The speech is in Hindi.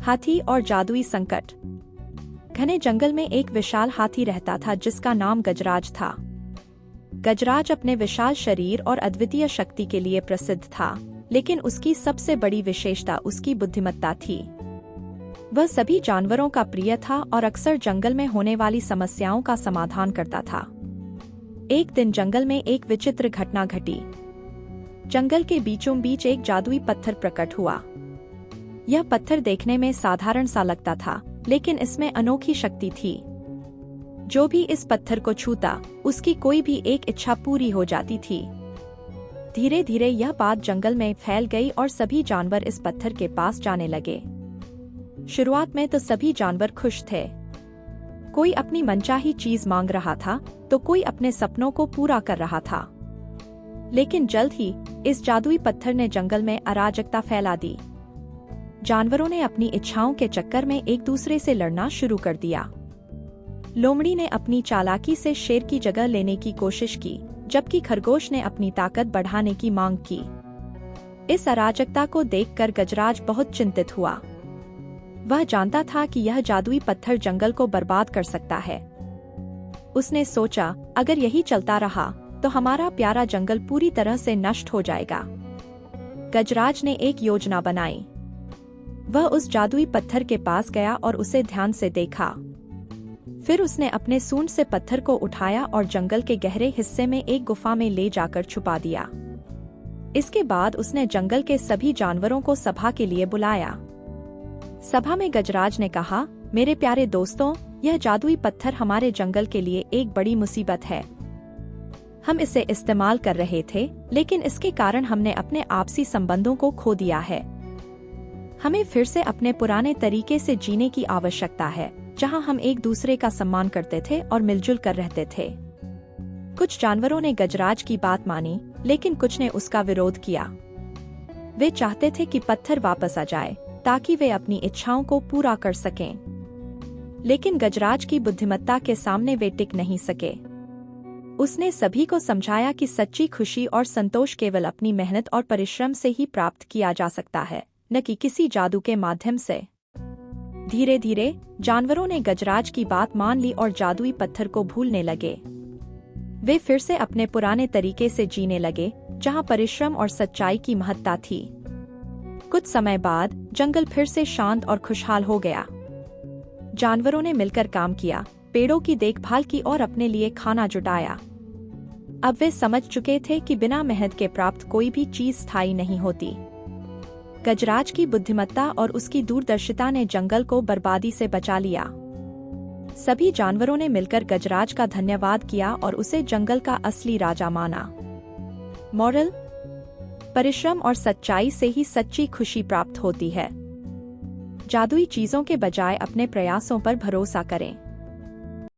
हाथी और जादुई संकट। घने जंगल में एक विशाल हाथी रहता था जिसका नाम गजराज था। गजराज अपने विशाल शरीर और अद्वितीय शक्ति के लिए प्रसिद्ध था, लेकिन उसकी सबसे बड़ी विशेषता उसकी बुद्धिमत्ता थी। वह सभी जानवरों का प्रिय था और अक्सर जंगल में होने वाली समस्याओं का समाधान करता था। एक दिन जंगल में एक विचित्र घटना घटी। जंगल के बीचों बीच एक जादुई पत्थर प्रकट हुआ। यह पत्थर देखने में साधारण सा लगता था, लेकिन इसमें अनोखी शक्ति थी। जो भी इस पत्थर को छूता, उसकी कोई भी एक इच्छा पूरी हो जाती थी। धीरे धीरे यह बात जंगल में फैल गई और सभी जानवर इस पत्थर के पास जाने लगे। शुरुआत में तो सभी जानवर खुश थे। कोई अपनी मनचाही चीज मांग रहा था, तो कोई अपने सपनों को पूरा कर रहा था। लेकिन जल्द ही इस जादुई पत्थर ने जंगल में अराजकता फैला दी। जानवरों ने अपनी इच्छाओं के चक्कर में एक दूसरे से लड़ना शुरू कर दिया। लोमड़ी ने अपनी चालाकी से शेर की जगह लेने की कोशिश की, जबकि खरगोश ने अपनी ताकत बढ़ाने की मांग की। इस अराजकता को देखकर गजराज बहुत चिंतित हुआ। वह जानता था कि यह जादुई पत्थर जंगल को बर्बाद कर सकता है। उसने सोचा, अगर यही चलता रहा तो हमारा प्यारा जंगल पूरी तरह से नष्ट हो जाएगा। गजराज ने एक योजना बनाई। वह उस जादुई पत्थर के पास गया और उसे ध्यान से देखा। फिर उसने अपने सूंड से पत्थर को उठाया और जंगल के गहरे हिस्से में एक गुफा में ले जाकर छुपा दिया। इसके बाद उसने जंगल के सभी जानवरों को सभा के लिए बुलाया। सभा में गजराज ने कहा, मेरे प्यारे दोस्तों, यह जादुई पत्थर हमारे जंगल के लिए एक बड़ी मुसीबत है। हम इसे इस्तेमाल कर रहे थे, लेकिन इसके कारण हमने अपने आपसी संबंधों को खो दिया है। हमें फिर से अपने पुराने तरीके से जीने की आवश्यकता है, जहां हम एक दूसरे का सम्मान करते थे और मिलजुल कर रहते थे। कुछ जानवरों ने गजराज की बात मानी, लेकिन कुछ ने उसका विरोध किया। वे चाहते थे कि पत्थर वापस आ जाए, ताकि वे अपनी इच्छाओं को पूरा कर सकें। लेकिन गजराज की बुद्धिमत्ता के सामने वे टिक नहीं सके। उसने सभी को समझाया कि सच्ची खुशी और संतोष केवल अपनी मेहनत और परिश्रम से ही प्राप्त किया जा सकता है, न कि किसी जादू के माध्यम से। धीरे धीरे जानवरों ने गजराज की बात मान ली और जादुई पत्थर को भूलने लगे। वे फिर से अपने पुराने तरीके से जीने लगे, जहां परिश्रम और सच्चाई की महत्ता थी। कुछ समय बाद जंगल फिर से शांत और खुशहाल हो गया। जानवरों ने मिलकर काम किया, पेड़ों की देखभाल की और अपने लिए खाना जुटाया। अब वे समझ चुके थे कि बिना मेहनत के प्राप्त कोई भी चीज स्थायी नहीं होती। गजराज की बुद्धिमत्ता और उसकी दूरदर्शिता ने जंगल को बर्बादी से बचा लिया। सभी जानवरों ने मिलकर गजराज का धन्यवाद किया और उसे जंगल का असली राजा माना। मॉरल: परिश्रम और सच्चाई से ही सच्ची खुशी प्राप्त होती है। जादुई चीजों के बजाय अपने प्रयासों पर भरोसा करें।